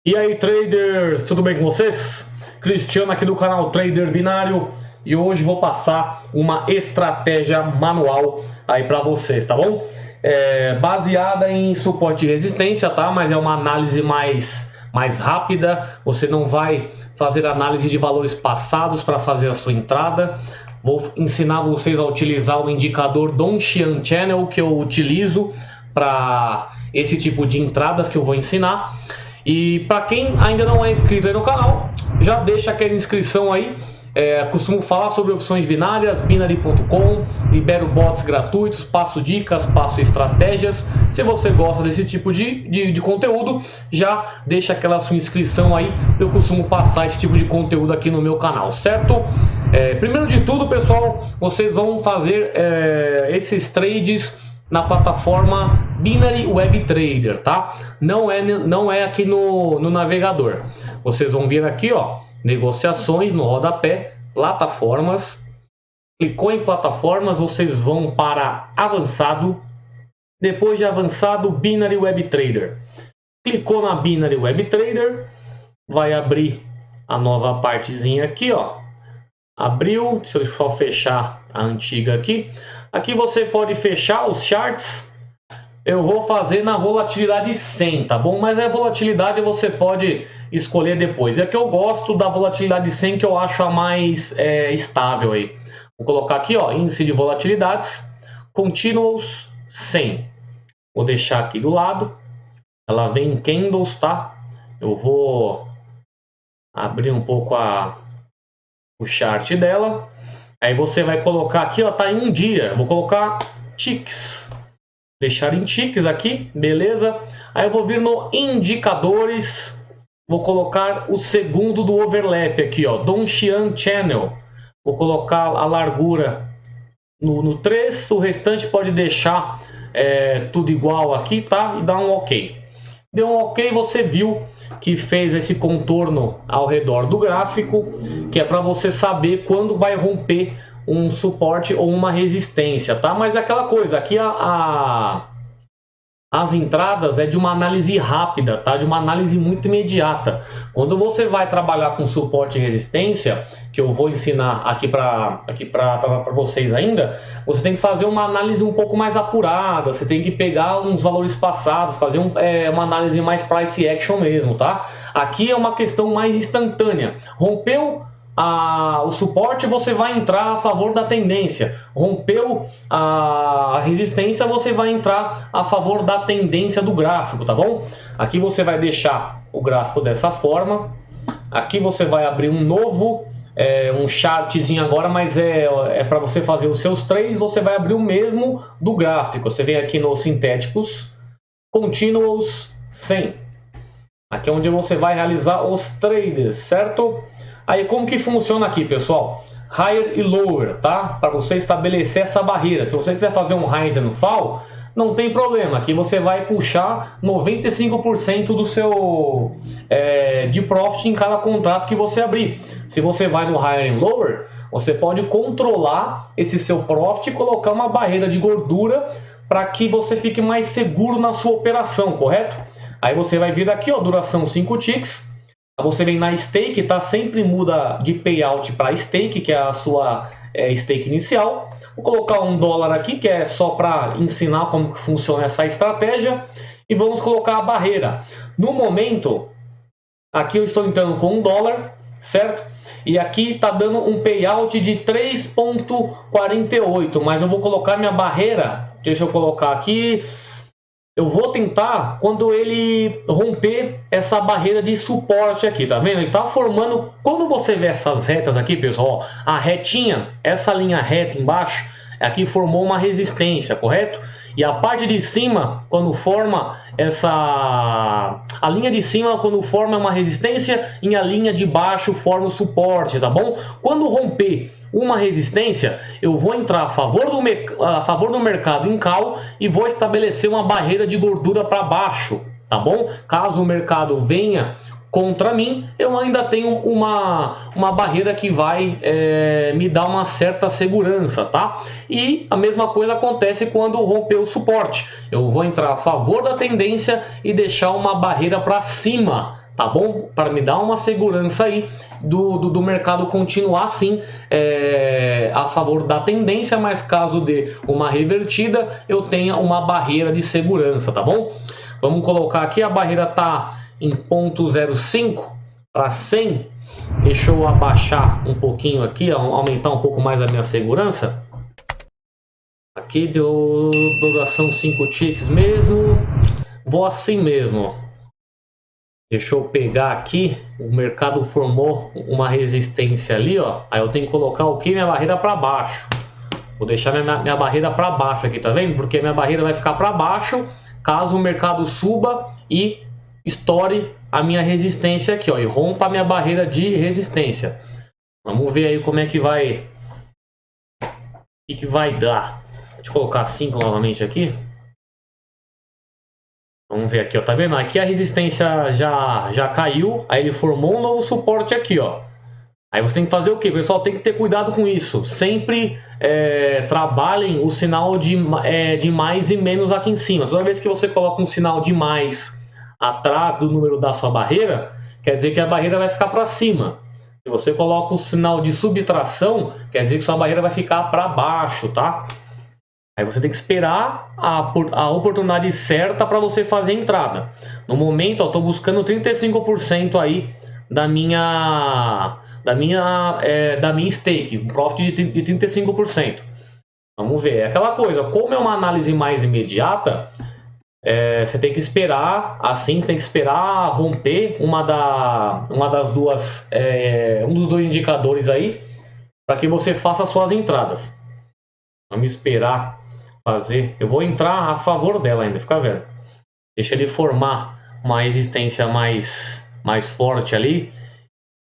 E aí, traders, tudo bem com vocês? Cristiano aqui do canal Trader Binário e hoje vou passar uma estratégia manual aí para vocês, tá bom? Baseada em suporte e resistência, tá? Mas é uma análise mais rápida. Você não vai fazer análise de valores passados para fazer a sua entrada. Vou ensinar vocês a utilizar o indicador Donchian Channel que eu utilizo para esse tipo de entradas que eu vou ensinar. E para quem ainda não é inscrito aí no canal, já deixa aquela inscrição aí. Costumo falar sobre opções binárias, binary.com, libero bots gratuitos, passo dicas, passo estratégias. Se você gosta desse tipo de conteúdo, já deixa aquela sua inscrição aí. Eu costumo passar esse tipo de conteúdo aqui no meu canal, certo? Primeiro de tudo, pessoal, vocês vão fazer esses trades na plataforma Binary Web Trader, tá? Não é aqui no navegador. Vocês vão vir aqui, ó, negociações no rodapé, plataformas. Clicou em plataformas, vocês vão para avançado. Depois de avançado, Binary Web Trader. Clicou na Binary Web Trader, vai abrir a nova partezinha aqui, ó. Abriu, deixa eu só fechar a antiga aqui. Aqui você pode fechar os charts. Eu vou fazer na volatilidade 100, tá bom? Mas a volatilidade você pode escolher depois. É que eu gosto da volatilidade 100, que eu acho a mais estável aí. Vou colocar aqui, ó, índice de volatilidades, Continuous 100. Vou deixar aqui do lado. Ela vem em candles, tá? Eu vou abrir um pouco o chart dela. Aí você vai colocar aqui, ó, tá em um dia. Vou colocar ticks. Deixar em ticks aqui, beleza? Aí eu vou vir no indicadores. Vou colocar o segundo do overlap aqui, ó, Donchian Channel. Vou colocar a largura no 3. O restante pode deixar tudo igual aqui, tá? E dar um OK. Deu um OK, você viu que fez esse contorno ao redor do gráfico, que é para você saber quando vai romper um suporte ou uma resistência, tá? Mas é aquela coisa, aqui as entradas é de uma análise rápida, tá? De uma análise muito imediata. Quando você vai trabalhar com suporte e resistência, que eu vou ensinar aqui para vocês ainda, você tem que fazer uma análise um pouco mais apurada, você tem que pegar uns valores passados, fazer uma análise mais price action mesmo, tá? Aqui é uma questão mais instantânea. Rompeu o suporte, você vai entrar a favor da tendência. Rompeu a resistência, você vai entrar a favor da tendência do gráfico, tá bom? Aqui você vai deixar o gráfico dessa forma. Aqui você vai abrir um novo, um chartzinho agora, mas é para você fazer os seus trades. Você vai abrir o mesmo do gráfico. Você vem aqui nos sintéticos, Continuous 100. Aqui é onde você vai realizar os trades, certo? Aí como que funciona aqui, pessoal? Higher e Lower, tá? Para você estabelecer essa barreira. Se você quiser fazer um Rise and Fall, não tem problema. Aqui você vai puxar 95% do seu de profit em cada contrato que você abrir. Se você vai no Higher and Lower, você pode controlar esse seu profit e colocar uma barreira de gordura para que você fique mais seguro na sua operação, correto? Aí você vai vir aqui, ó, duração 5 ticks. Você vem na stake, tá? Sempre muda de payout para stake, que é a sua stake inicial. Vou colocar $1 aqui, que é só para ensinar como que funciona essa estratégia. E vamos colocar a barreira. No momento, aqui eu estou entrando com $1, certo? E aqui está dando um payout de 3,48, mas eu vou colocar minha barreira. Deixa eu colocar aqui. Eu vou tentar quando ele romper essa barreira de suporte aqui, tá vendo? Ele tá formando, quando você vê essas retas aqui, pessoal, ó, a retinha, essa linha reta embaixo, aqui formou uma resistência, correto? E a parte de cima, quando forma a linha de cima, quando forma uma resistência, e a linha de baixo forma o suporte, tá bom? Quando romper uma resistência, eu vou entrar a favor do mercado em call e vou estabelecer uma barreira de gordura para baixo, tá bom? Caso o mercado venha contra mim, eu ainda tenho uma barreira que vai me dar uma certa segurança, tá? E a mesma coisa acontece quando romper o suporte. Eu vou entrar a favor da tendência e deixar uma barreira para cima tá bom? Para me dar uma segurança aí do mercado continuar assim a favor da tendência, mas caso dê uma revertida, eu tenha uma barreira de segurança, tá bom? Vamos colocar aqui, a barreira tá em 0,05 para 100. Deixa eu abaixar um pouquinho aqui, aumentar um pouco mais a minha segurança. Aqui deu duração 5 ticks mesmo. Vou assim mesmo. Deixa eu pegar aqui. O mercado formou uma resistência ali, ó. Aí eu tenho que colocar o que? Minha barreira para baixo. Vou deixar minha barreira para baixo aqui, tá vendo? Porque minha barreira vai ficar para baixo caso o mercado suba e estoure a minha resistência aqui, ó, e rompa a minha barreira de resistência. Vamos ver aí como é que vai, o que vai dar. Deixa eu colocar 5 novamente aqui. Vamos ver aqui, ó, tá vendo? Aqui a resistência já caiu, aí ele formou um novo suporte aqui, ó. Aí você tem que fazer o que, pessoal? Tem que ter cuidado com isso. Sempre trabalhem o sinal de mais e menos aqui em cima. Toda vez que você coloca um sinal de mais atrás do número da sua barreira, quer dizer que a barreira vai ficar para cima. Se você coloca o sinal de subtração, quer dizer que sua barreira vai ficar para baixo, tá? Aí você tem que esperar a oportunidade certa para você fazer a entrada. No momento, eu estou buscando 35% aí da minha stake, um profit de 35%. Vamos ver, é aquela coisa, como é uma análise mais imediata, você tem que esperar, assim, tem que esperar romper um dos dois indicadores aí, para que você faça as suas entradas. Vamos esperar fazer, eu vou entrar a favor dela ainda, fica vendo. Deixa ele formar uma resistência mais forte ali.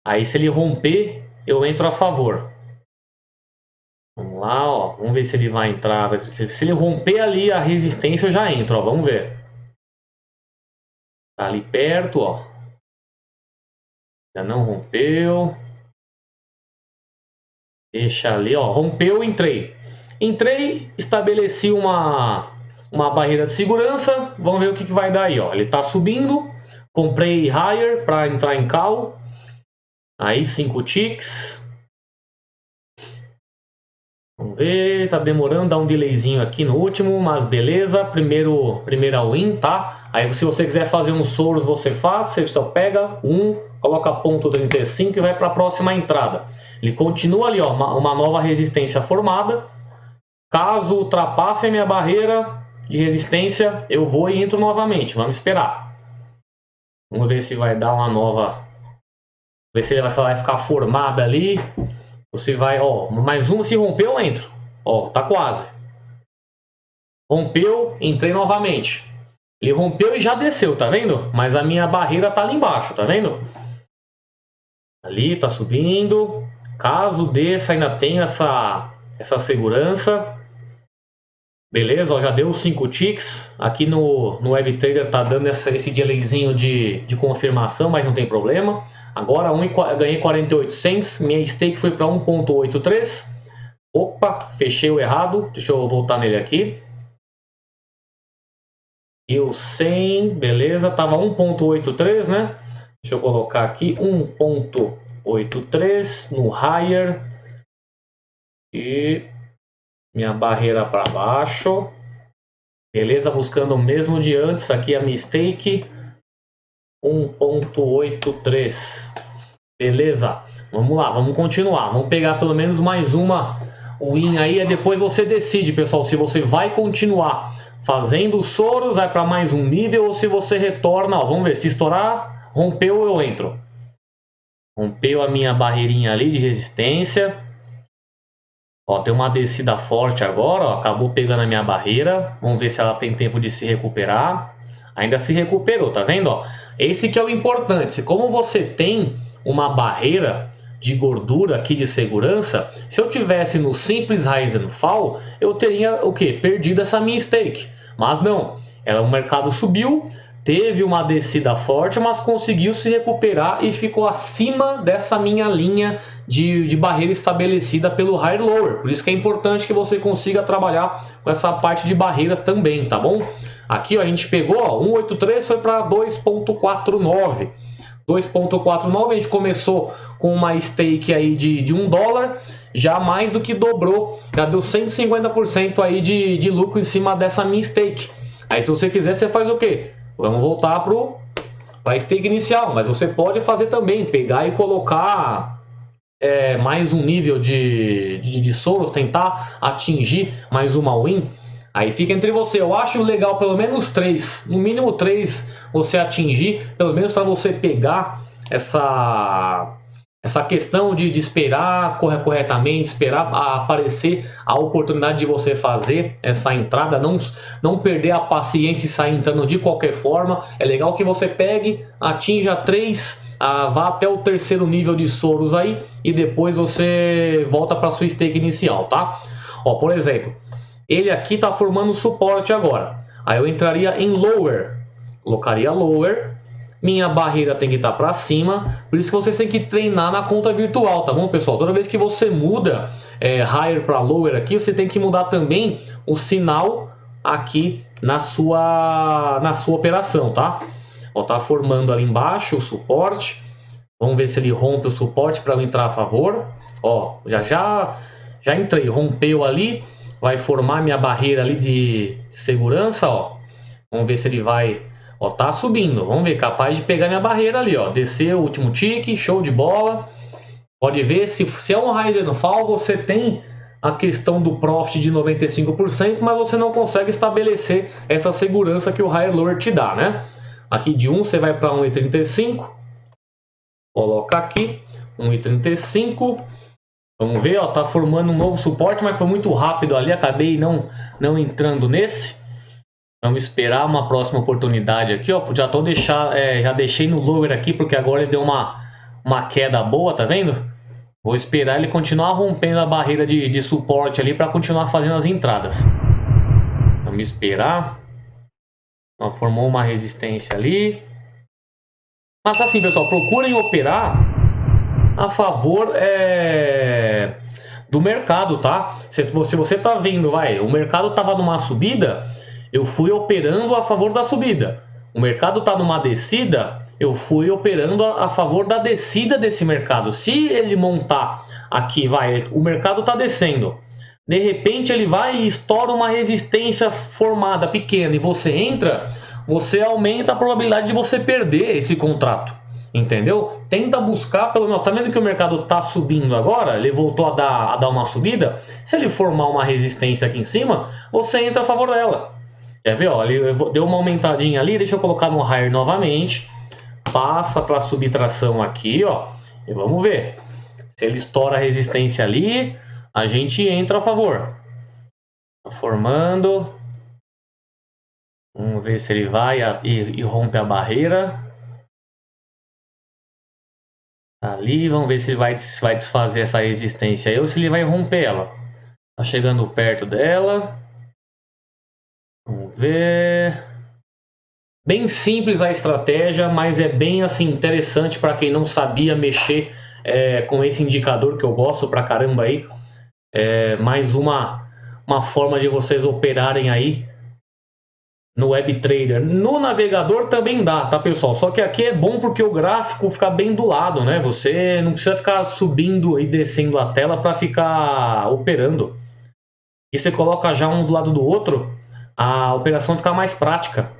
Aí se ele romper, eu entro a favor. Vamos lá, ó. Vamos ver se ele vai entrar. Se ele romper ali a resistência, eu já entro, ó. Vamos ver. Tá ali perto, ó. Ainda não rompeu. Deixa ali, ó. Rompeu, entrei. Entrei, estabeleci uma barreira de segurança. Vamos ver o que vai dar aí, ó. Ele tá subindo. Comprei higher para entrar em call. Aí 5 ticks. Vamos ver, tá demorando, dá um delayzinho aqui no último, mas beleza. Primeira win, tá? Aí se você quiser fazer uns soros, você faz. Você só pega coloca ponto 35 e vai para a próxima entrada. Ele continua ali, ó, uma nova resistência formada. Caso ultrapasse a minha barreira de resistência, eu vou e entro novamente. Vamos esperar. Vamos ver se vai dar uma nova. Ver se ele vai ficar formada ali. Ou se vai, ó, mais uma, se romper eu entro. Ó, tá quase. Rompeu, entrei novamente. Ele rompeu e já desceu, tá vendo? Mas a minha barreira tá ali embaixo, tá vendo? Ali, tá subindo. Caso desça, ainda tem essa segurança. Beleza, ó, já deu 5 ticks. Aqui no WebTrader tá dando esse delayzinho de confirmação, mas não tem problema. Agora ganhei 48 cents. Minha stake foi para 1.83. Opa, fechei o errado. Deixa eu voltar nele aqui. E o 100, beleza, tava 1.83, né? Deixa eu colocar aqui 1.83 no higher. E minha barreira para baixo. Beleza, buscando o mesmo de antes. Aqui a minha stake 1.83. Beleza, vamos lá, vamos continuar. Vamos pegar pelo menos mais uma win aí. E depois você decide, pessoal, se você vai continuar fazendo os soros, vai para mais um nível, ou se você retorna. Ó, vamos ver, se estourar, rompeu, eu entro. Rompeu a minha barreirinha ali de resistência. Ó, tem uma descida forte agora, ó, acabou pegando a minha barreira. Vamos ver se ela tem tempo de se recuperar. Ainda se recuperou, tá vendo? Ó, esse que é o importante. Como você tem uma barreira de gordura aqui de segurança, se eu tivesse no simples rise and fall, eu teria o que? Perdido essa minha stake. Mas não, o mercado subiu, teve uma descida forte, mas conseguiu se recuperar e ficou acima dessa minha linha de barreira estabelecida pelo higher lower. Por isso que é importante que você consiga trabalhar com essa parte de barreiras também, tá bom? Aqui ó, a gente pegou, ó, 1.83 foi para 2.49. 2,49. A gente começou com uma stake aí de $1, já mais do que dobrou, já deu 150% aí de lucro em cima dessa minha stake. Aí se você quiser, você faz o quê? Vamos voltar para a stake inicial, mas você pode fazer também, pegar e colocar mais um nível de Soros, tentar atingir mais uma win. Aí fica entre você. Eu acho legal pelo menos 3, no mínimo 3 você atingir, pelo menos para você pegar essa questão de esperar corretamente, esperar aparecer a oportunidade de você fazer essa entrada, não perder a paciência e sair entrando de qualquer forma. É legal que você pegue, atinja 3, vá até o terceiro nível de Soros aí e depois você volta para sua stake inicial, tá? Ó, por exemplo, ele aqui está formando suporte agora. Aí eu entraria em lower, colocaria lower. Minha barreira tem que estar para cima, por isso que vocês têm que treinar na conta virtual, tá bom, pessoal? Toda vez que você muda higher para lower aqui, você tem que mudar também o sinal aqui na sua operação, tá? Ó, tá formando ali embaixo o suporte. Vamos ver se ele rompe o suporte para eu entrar a favor. Ó, já entrei, rompeu ali, vai formar minha barreira ali de segurança, ó. Vamos ver se ele vai... Ó, tá subindo, vamos ver, capaz de pegar minha barreira ali, ó. Desceu o último tique, show de bola. Pode ver, se é um Rise and Fall, você tem a questão do profit de 95%, mas você não consegue estabelecer essa segurança que o Higher Lower te dá, né? Aqui de 1 você vai para 1,35. Coloca aqui, 1,35. Vamos ver, ó, tá formando um novo suporte, mas foi muito rápido ali, acabei não entrando nesse. Vamos esperar uma próxima oportunidade aqui, ó. Já deixei no lower aqui, porque agora ele deu uma queda boa, tá vendo? Vou esperar ele continuar rompendo a barreira de suporte ali para continuar fazendo as entradas. Vamos esperar. Ó, formou uma resistência ali. Mas assim, pessoal, procurem operar a favor do mercado, tá? Se você tá vendo, o mercado tava numa subida, eu fui operando a favor da subida. O mercado está numa descida, eu fui operando a favor da descida desse mercado. Se ele montar aqui, o mercado está descendo. De repente ele vai e estoura uma resistência formada pequena e você entra, você aumenta a probabilidade de você perder esse contrato. Entendeu? Tenta buscar, pelo menos, tá vendo que o mercado tá subindo agora? Ele voltou a dar uma subida. Se ele formar uma resistência aqui em cima, você entra a favor dela. Quer ver? Ó, ele deu uma aumentadinha ali, deixa eu colocar no higher novamente. Passa para subtração aqui, ó. E vamos ver. Se ele estoura a resistência ali, a gente entra a favor. Tá formando. Vamos ver se ele vai e rompe a barreira. Ali, vamos ver se ele vai desfazer essa resistência aí ou se ele vai romper ela. Tá chegando perto dela. Vamos ver. Bem simples a estratégia, mas é bem assim interessante para quem não sabia mexer com esse indicador que eu gosto pra caramba aí. Mais uma forma de vocês operarem aí no WebTrader. No navegador também dá, tá, pessoal? Só que aqui é bom porque o gráfico fica bem do lado, né? Você não precisa ficar subindo e descendo a tela para ficar operando. E você coloca já um do lado do outro, a operação fica mais prática.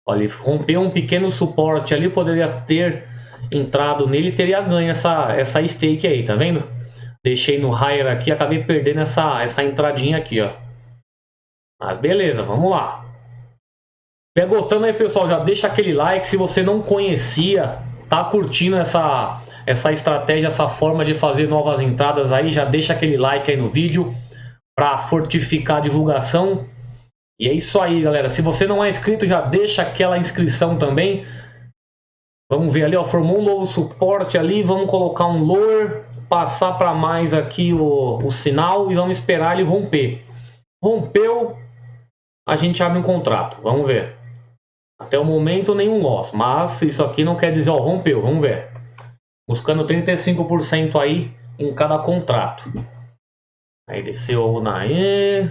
Olha, ele rompeu um pequeno suporte ali, poderia ter entrado nele e teria ganho essa stake aí, tá vendo? Deixei no higher aqui, acabei perdendo essa entradinha aqui, ó. Mas beleza, vamos lá. Se estiver gostando aí, pessoal, já deixa aquele like. Se você não conhecia, tá curtindo essa estratégia, essa forma de fazer novas entradas aí, já deixa aquele like aí no vídeo para fortificar a divulgação. E é isso aí, galera. Se você não é inscrito, já deixa aquela inscrição também. Vamos ver ali, ó, formou um novo suporte ali. Vamos colocar um lower, passar para mais aqui o sinal e vamos esperar ele romper. Rompeu, a gente abre um contrato. Vamos ver. Até o momento nenhum loss, mas isso aqui não quer dizer, ó, rompeu. Vamos ver. Buscando 35% aí em cada contrato. Aí desceu na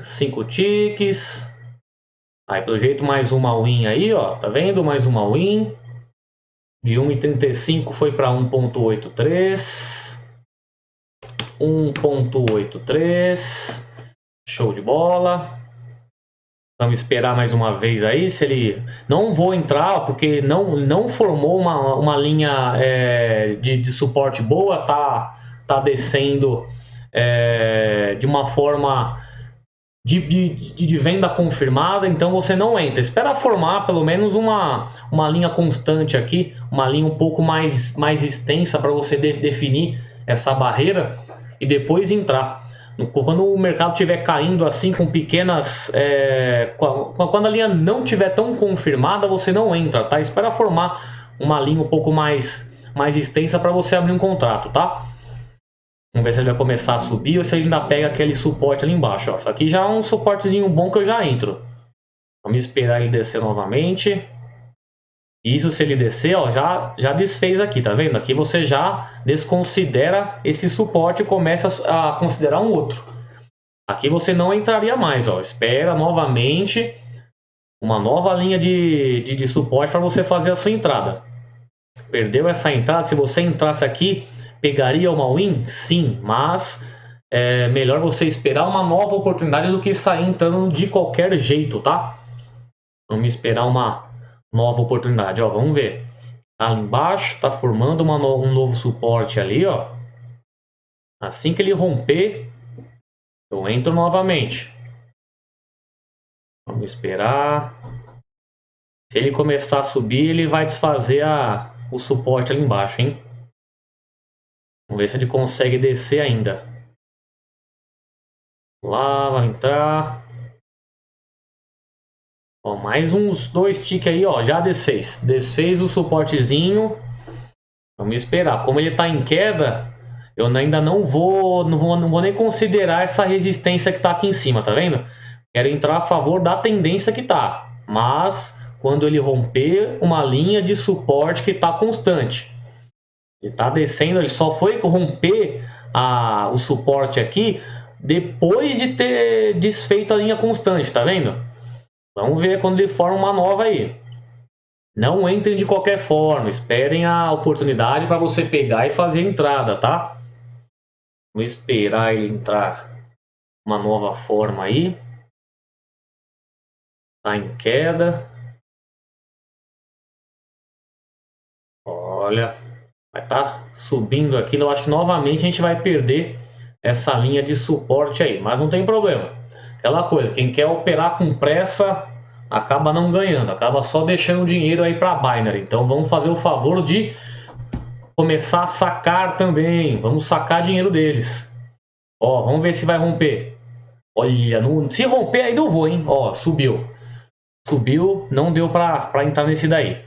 5 ticks. Aí pelo jeito mais uma win aí, ó, tá vendo? Mais uma win. De 1,35 foi para 1,83. 1,83. Show de bola. Vamos esperar mais uma vez aí. Se ele... Não vou entrar porque não formou uma linha de suporte boa. Tá descendo de uma forma de venda confirmada. Então você não entra. Espera formar pelo menos uma linha constante aqui. Uma linha um pouco mais extensa para você definir essa barreira. E depois entrar. Quando o mercado estiver caindo assim com pequenas... quando a linha não estiver tão confirmada, você não entra, tá? Espera formar uma linha um pouco mais extensa para você abrir um contrato, tá? Vamos ver se ele vai começar a subir ou se ele ainda pega aquele suporte ali embaixo, ó. Isso aqui já é um suportezinho bom que eu já entro. Vamos esperar ele descer novamente. Isso, se ele descer, ó, já desfez aqui, tá vendo? Aqui você já desconsidera esse suporte e começa a considerar um outro. Aqui você não entraria mais, ó. Espera novamente uma nova linha de suporte para você fazer a sua entrada. Perdeu essa entrada, se você entrasse aqui, pegaria uma win? Sim, mas é melhor você esperar uma nova oportunidade do que sair entrando de qualquer jeito, tá? Vamos esperar uma nova oportunidade, ó, vamos ver. Tá ali embaixo, tá formando um novo suporte ali, ó. Assim que ele romper, eu entro novamente. Vamos esperar. Se ele começar a subir, ele vai desfazer o suporte ali embaixo, hein? Vamos ver se ele consegue descer ainda. Lá, vai entrar. Ó, mais uns 2 ticks aí, ó, já desfez. Desfez o suportezinho. Vamos esperar. Como ele está em queda, eu ainda não vou nem considerar essa resistência que está aqui em cima, tá vendo? Quero entrar a favor da tendência que tá. Mas quando ele romper uma linha de suporte que está constante. Ele está descendo, ele só foi romper o suporte aqui depois de ter desfeito a linha constante, tá vendo? Vamos ver quando ele forma uma nova aí. Não entrem de qualquer forma, esperem a oportunidade para você pegar e fazer a entrada, tá? Vou esperar ele entrar uma nova forma aí. Tá em queda. Olha, vai estar subindo aqui. Eu acho que novamente a gente vai perder essa linha de suporte aí, mas não tem problema. Aquela coisa, quem quer operar com pressa acaba não ganhando, acaba só deixando dinheiro aí para Binary. Então vamos fazer o favor de começar a sacar também. Vamos sacar dinheiro deles. Ó, vamos ver se vai romper. Olha, se romper ainda eu vou, hein? Ó, subiu. Subiu, não deu para entrar nesse daí.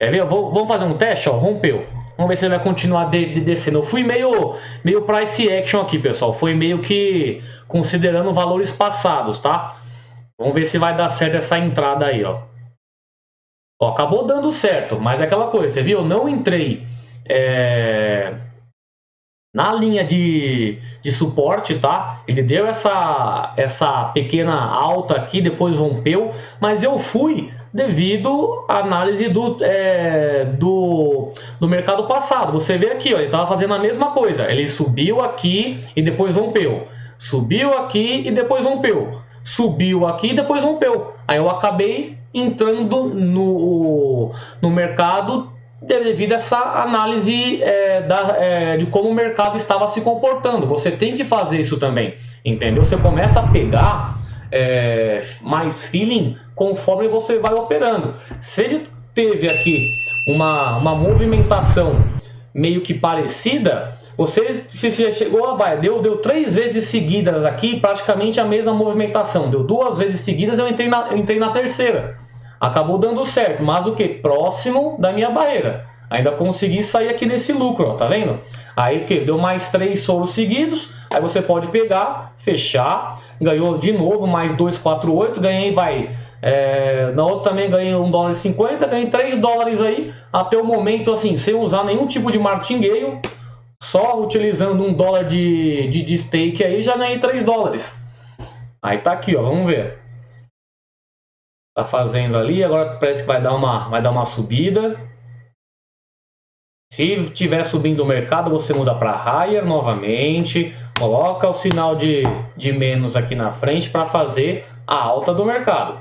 Quer ver? Vamos fazer um teste, ó, rompeu. Vamos ver se ele vai continuar descendo. Eu fui meio price action aqui, pessoal. Foi meio que considerando valores passados, tá? Vamos ver se vai dar certo essa entrada aí, ó. Ó, acabou dando certo, mas é aquela coisa, você viu? Eu não entrei na linha de suporte, tá? Ele deu essa pequena alta aqui, depois rompeu, mas eu fui devido à análise do mercado passado. Você vê aqui, ó, ele estava fazendo a mesma coisa. Ele subiu aqui e depois rompeu. Subiu aqui e depois rompeu. Subiu aqui e depois rompeu. Aí eu acabei entrando no mercado devido a essa análise de como o mercado estava se comportando. Você tem que fazer isso também, entendeu? Você começa a pegar mais feeling conforme você vai operando. Se ele teve aqui uma movimentação meio que parecida, se chegou a deu 3 vezes seguidas aqui, praticamente a mesma movimentação. Deu 2 vezes seguidas, eu entrei na terceira. Acabou dando certo, mas o que? Próximo da minha barreira. Ainda consegui sair aqui nesse lucro, ó, tá vendo? Aí o que? Deu mais 3 solos seguidos. Aí você pode pegar, fechar. Ganhou de novo mais 248. Ganhei, na outra também ganhei $1,50. Ganhei $3 aí. Até o momento, assim, sem usar nenhum tipo de martingale. Só utilizando $1 de stake aí, já ganhei $3. Aí tá aqui, ó, vamos ver. Tá fazendo ali, agora parece que vai dar uma subida. Se estiver subindo o mercado, você muda para higher novamente, coloca o sinal de menos aqui na frente para fazer a alta do mercado.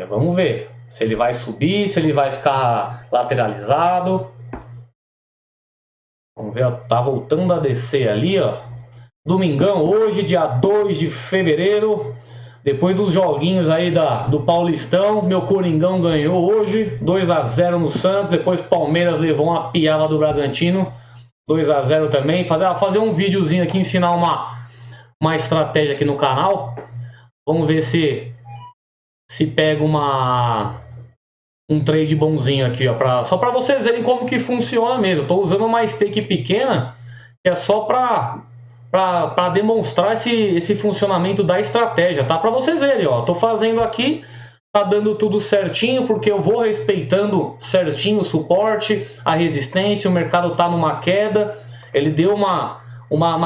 Vamos ver se ele vai subir, se ele vai ficar lateralizado. Vamos ver, ó, tá voltando a descer ali, ó. Domingão, hoje, dia 2 de fevereiro. Depois dos joguinhos aí do Paulistão, meu Coringão ganhou hoje, 2-0 no Santos. Depois Palmeiras levou uma piada do Bragantino, 2-0 também. Fazer um videozinho aqui, ensinar uma estratégia aqui no canal. Vamos ver se pega um trade bonzinho aqui, ó, só para vocês verem como que funciona mesmo. Estou usando uma stake pequena, que é só para demonstrar esse funcionamento da estratégia, tá? Para vocês verem, ó, tô fazendo aqui, tá dando tudo certinho, porque eu vou respeitando certinho o suporte, a resistência. O mercado tá numa queda, ele deu uma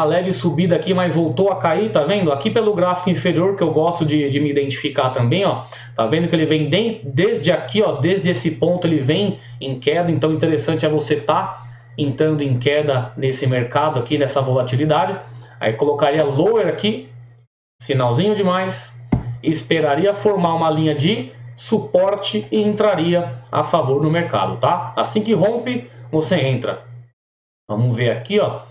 leve subida aqui, mas voltou a cair, tá vendo? Aqui pelo gráfico inferior, que eu gosto de me identificar também, ó, tá vendo que ele vem desde aqui, ó, desde esse ponto ele vem em queda. Então interessante é você tá entrando em queda nesse mercado aqui, nessa volatilidade. Aí colocaria lower aqui, sinalzinho de mais, esperaria formar uma linha de suporte e entraria a favor no mercado, tá? Assim que rompe, você entra. Vamos ver aqui, ó.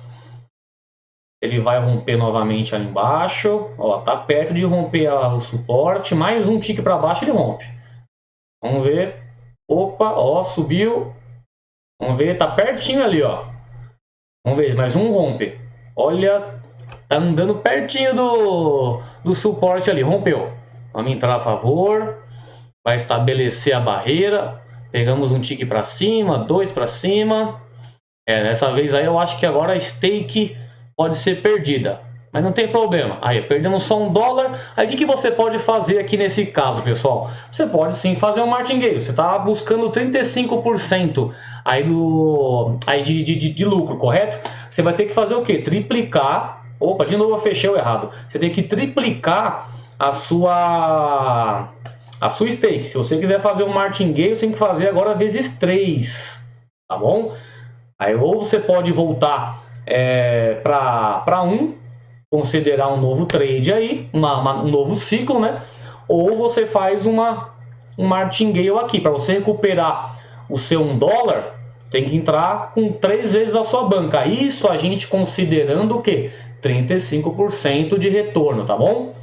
Ele vai romper novamente ali embaixo, ó, tá perto de romper o suporte, mais um tique para baixo ele rompe. Vamos ver. Opa, ó, subiu. Vamos ver, tá pertinho ali, ó. Vamos ver, mais um rompe. Olha, tá andando pertinho do suporte ali, rompeu. Vamos entrar a favor, vai estabelecer a barreira. Pegamos um tique para cima, dois para cima. Dessa vez aí eu acho que agora a stake pode ser perdida, mas não tem problema. Aí perdemos só $1. Aí o que você pode fazer aqui nesse caso, pessoal? Você pode sim fazer um martingale. Você está buscando 35% aí de lucro, correto? Você vai ter que fazer o que? Triplicar. Opa, de novo eu fechei o errado. Você tem que triplicar a sua stake. Se você quiser fazer um martingale, você tem que fazer agora vezes 3, tá bom? Aí ou você pode voltar para 1, considerar um novo trade aí, um novo ciclo, né? Ou você faz um martingale aqui. Para você recuperar o seu $1, tem que entrar com 3 vezes a sua banca. Isso a gente considerando o quê? 35% de retorno, tá bom?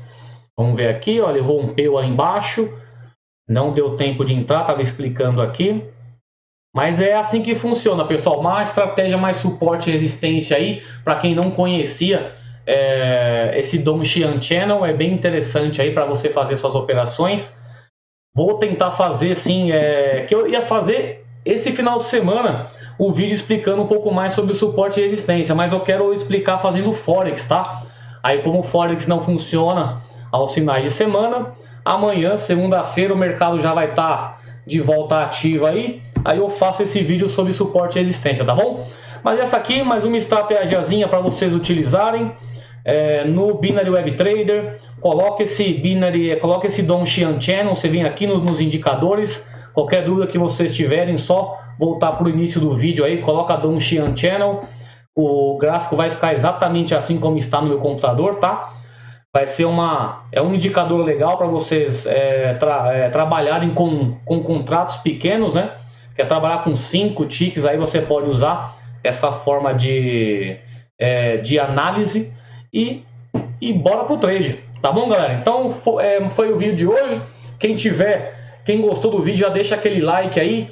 Vamos ver aqui, ó, ele rompeu aí embaixo, não deu tempo de entrar, estava explicando aqui. Mas é assim que funciona, pessoal. Uma estratégia mais suporte e resistência aí, para quem não conhecia, esse Dongxian Channel é bem interessante aí para você fazer suas operações. Vou tentar fazer sim, que eu ia fazer esse final de semana o vídeo explicando um pouco mais sobre o suporte e resistência, mas eu quero explicar fazendo Forex, tá? Aí como o Forex não funciona aos finais de semana, amanhã, segunda-feira, o mercado já vai estar de volta ativa aí eu faço esse vídeo sobre suporte e resistência, tá bom? Mas essa aqui, mais uma estratégiazinha para vocês utilizarem no Binary Web Trader. Coloque esse Dongxian Channel, você vem aqui nos indicadores. Qualquer dúvida que vocês tiverem, só voltar para o início do vídeo aí, coloca Dongxian Channel. O gráfico vai ficar exatamente assim como está no meu computador, tá? Vai ser um indicador legal para vocês trabalharem com contratos pequenos, né? Quer trabalhar com 5 ticks, aí você pode usar essa forma de análise e bora pro trade, tá bom, galera? Então foi o vídeo de hoje. Quem gostou do vídeo, já deixa aquele like aí,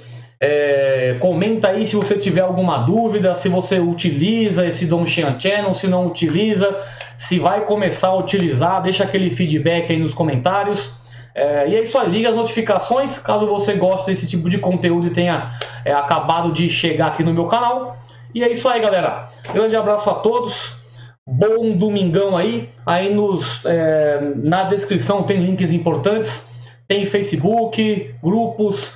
comenta aí se você tiver alguma dúvida, se você utiliza esse Dongxian Channel, se não utiliza, se vai começar a utilizar, deixa aquele feedback aí nos comentários. E é isso aí, liga as notificações caso você goste desse tipo de conteúdo e tenha acabado de chegar aqui no meu canal. E é isso aí, galera. Grande abraço a todos. Bom domingão aí. Na descrição tem links importantes. Tem Facebook, grupos,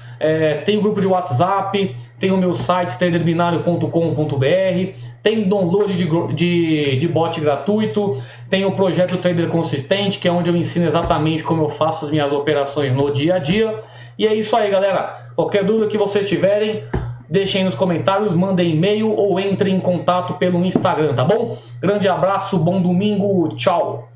tem o grupo de WhatsApp, tem o meu site traderbinario.com.br, tem download de bot gratuito, tem o projeto Trader Consistente, que é onde eu ensino exatamente como eu faço as minhas operações no dia a dia. E é isso aí, galera. Qualquer dúvida que vocês tiverem, deixem nos comentários, mandem e-mail ou entrem em contato pelo Instagram, tá bom? Grande abraço, bom domingo, tchau!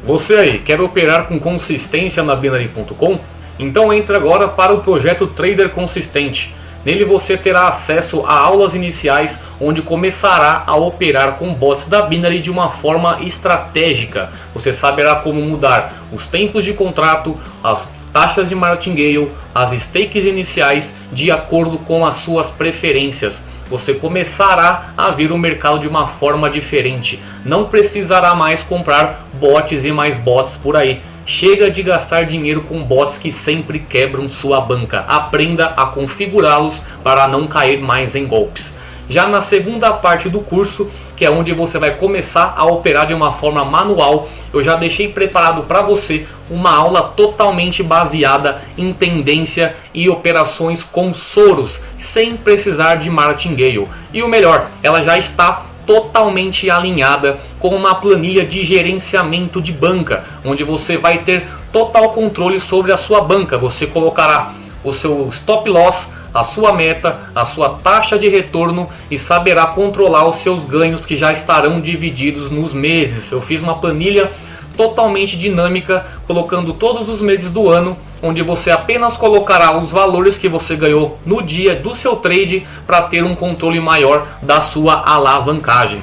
Você aí, quer operar com consistência na Binary.com? Então entre agora para o projeto Trader Consistente. Nele você terá acesso a aulas iniciais onde começará a operar com bots da Binary de uma forma estratégica. Você saberá como mudar os tempos de contrato, as taxas de martingale, as stakes iniciais de acordo com as suas preferências. Você começará a ver o mercado de uma forma diferente. Não precisará mais comprar bots e mais bots por aí. Chega de gastar dinheiro com bots que sempre quebram sua banca. Aprenda a configurá-los para não cair mais em golpes. Já na segunda parte do curso, que é onde você vai começar a operar de uma forma manual, eu já deixei preparado para você uma aula totalmente baseada em tendência e operações com Soros, sem precisar de martingale. E o melhor, ela já está totalmente alinhada com uma planilha de gerenciamento de banca, onde você vai ter total controle sobre a sua banca. Você colocará o seu stop loss, a sua meta, a sua taxa de retorno e saberá controlar os seus ganhos que já estarão divididos nos meses. Eu fiz uma planilha totalmente dinâmica, colocando todos os meses do ano, onde você apenas colocará os valores que você ganhou no dia do seu trade para ter um controle maior da sua alavancagem.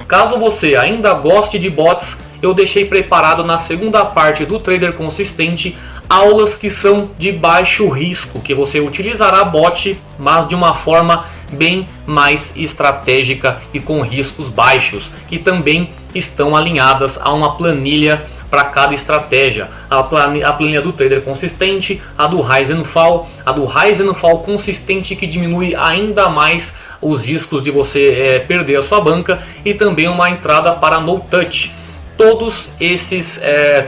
Caso você ainda goste de bots, eu deixei preparado na segunda parte do Trader Consistente aulas que são de baixo risco, que você utilizará bot, mas de uma forma bem mais estratégica e com riscos baixos, que também estão alinhadas a uma planilha para cada estratégia. A planilha do Trader Consistente, a do Rise and Fall, a do Rise and Fall Consistente, que diminui ainda mais os riscos de você perder a sua banca, e também uma entrada para No Touch. Todos esses,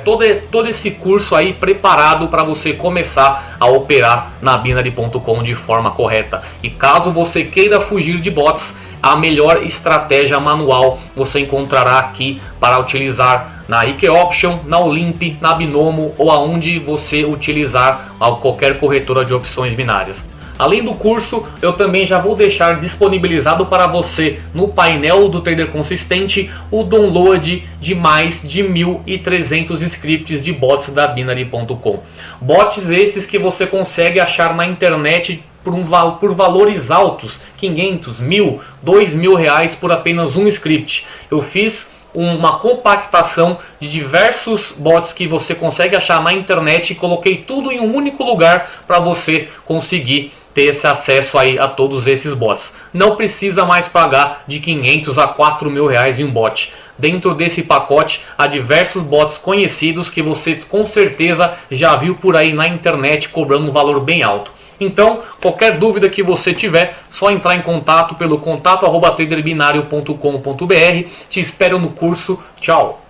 todo esse curso aí preparado para você começar a operar na Binary.com de forma correta. E caso você queira fugir de bots, a melhor estratégia manual você encontrará aqui para utilizar na IK Option, na Olimp, na Binomo ou aonde você utilizar qualquer corretora de opções binárias. Além do curso, eu também já vou deixar disponibilizado para você no painel do Trader Consistente o download de mais de 1.300 scripts de bots da Binary.com. Bots esses que você consegue achar na internet por valores altos, 500, 1.000, 2.000 reais por apenas um script. Eu fiz uma compactação de diversos bots que você consegue achar na internet e coloquei tudo em um único lugar para você conseguir ter esse acesso aí a todos esses bots. Não precisa mais pagar de 500 a 4.000 reais em um bot. Dentro desse pacote há diversos bots conhecidos que você com certeza já viu por aí na internet cobrando um valor bem alto. Então, qualquer dúvida que você tiver, só entrar em contato pelo contato@traderbinario.com.br. Te espero no curso. Tchau!